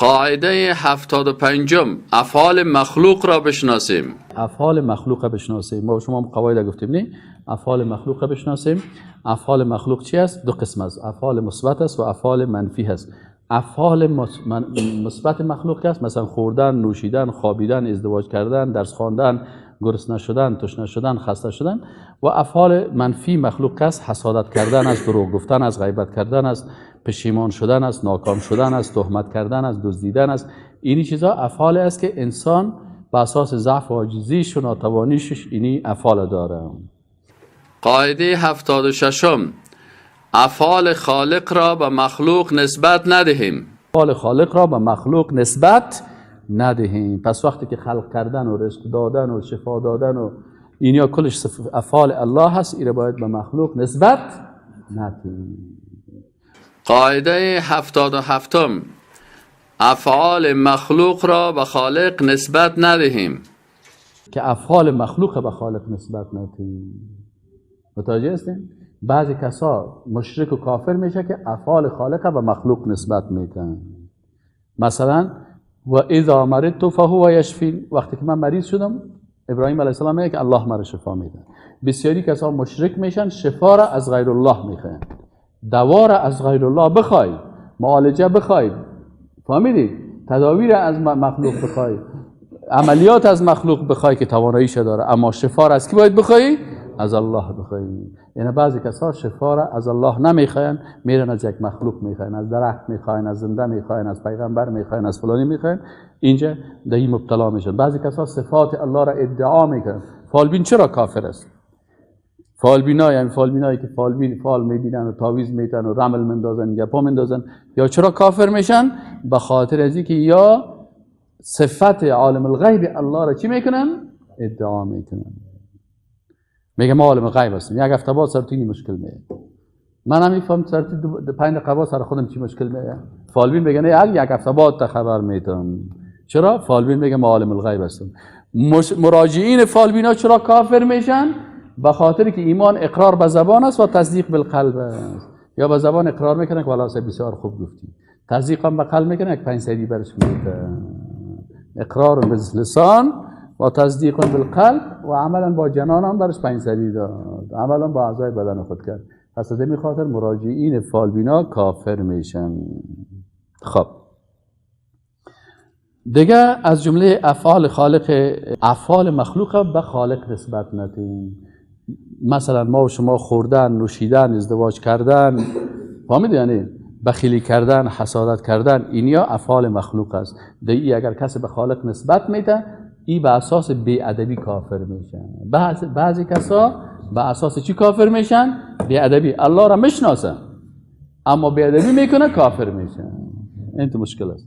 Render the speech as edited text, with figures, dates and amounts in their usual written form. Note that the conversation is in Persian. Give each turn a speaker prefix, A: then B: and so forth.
A: قاعده 75 افعال مخلوق را بشناسیم.
B: افعال مخلوق را بشناسیم. ما شما قواعد گفتیم نه؟ افعال مخلوق را بشناسیم. افعال مخلوق چی است؟ دو قسم است. افعال مثبت است و افعال منفی است. افعال مثبت مخلوق است، مثلا خوردن، نوشیدن، خوابیدن، ازدواج کردن، درس خواندن، گرسنه شدن، تشنه شدن، خسته شدن. و افعال منفی مخلوق است، حسادت کردن است، دروغ گفتن است، غیبت کردن است، پشیمان شدن است، ناکام شدن است، تهمت کردن است، دزدیدن است. اینی چیزا افعال است که انسان به اساس ضعف و عاجزیش و ناتوانیش اینی افعال داره.
A: قاعده 76 افعال خالق را به مخلوق نسبت ندهیم.
B: افعال خالق را به مخلوق نسبت ندهیم. پس وقتی که خلق کردن و رزق دادن و شفا دادن و اینیا کلش افعال الله هست، این را باید به مخلوق نسبت ندهیم.
A: قاعده 77 افعال مخلوق را به خالق نسبت ندهیم.
B: که افعال مخلوق به خالق نسبت ندهیم. متوجه هستین؟ بعضی کسا مشرک و کافر میشه که افعال خالق به مخلوق نسبت میدن. مثلا و اذا مرضت فهو یشفین، وقتی که من مریض شدم ابراهیم علیه السلام میگه که الله مرا شفا میده. بسیاری کسا مشرک میشن، شفا را از غیر الله میخوان، دوا را از غیر الله بخوای، معالجه بخوای، فهمیدید؟ تداوی را از مخلوق بخوای، عملیات از مخلوق بخوای که تواناییش داره، اما شفا را از کی باید بخوای؟ از الله بخوای. یعنی بعضی کسا شفا را از الله نمیخواین، میرن از یک مخلوق میخواین، از درخت میخواین، از زنده میخواین، از پیغمبر میخواین، از فلانی میخواین. اینجا در این مبتلا میشن. بعضی کسا صفات الله را ادعا میکنن. فالبین چرا کافر است؟ فالبینا یعنی فالبینایی که فال میبینن و تعویض میتن و رمل مندازن، گپا مندازن، یا چرا کافر میشن؟ به خاطر از اینکه یا صفت عالم الغیب الله را چی میکنن؟ ادعا میکنن. میگه ما عالم غیب هستیم. یک هفته بعد سر تو مشکل میاد. من هم میفهم سر تو 5 دقیقه بعد سر خودم چی مشکل میاد. فالبین میگه نه یک هفته بعد تا خبر میدم. چرا؟ فالبین میگه ما عالم الغیب هستیم. مراجعین فالبینا چرا کافر میشن؟ به خاطر که ایمان اقرار به زبان است و تصدیق بالقلب است. یا به زبان اقرار میکنه که والله بسیار خوب گفتی، تصدیق هم به قلب میکنه که 5 سدی برش میده. اقرار باللسان و تصدیق بالقلب و عملا با جنان هم برش 5 سدی داد، عملا با اعضای بدن خود کرد. پس از این خاطر مراجعین فالبینا کافر میشن. خب دیگه از جمله افعال خالق، افعال مخلوق به خالق نسبت ندیم. مثلا ما و شما خوردن، نوشیدن، ازدواج کردن، فهمیدی؟ یعنی بخیلی کردن، حسادت کردن، اینیا افعال مخلوق است. دیگه اگر کسی به خالق نسبت میده، این به اساس بی‌ادبی کافر میشن. بعضی کسا به اساس چی کافر میشن؟ بی‌ادبی. الله را میشناسن اما بی‌ادبی میکنه، کافر میشن. این تو مشکل است.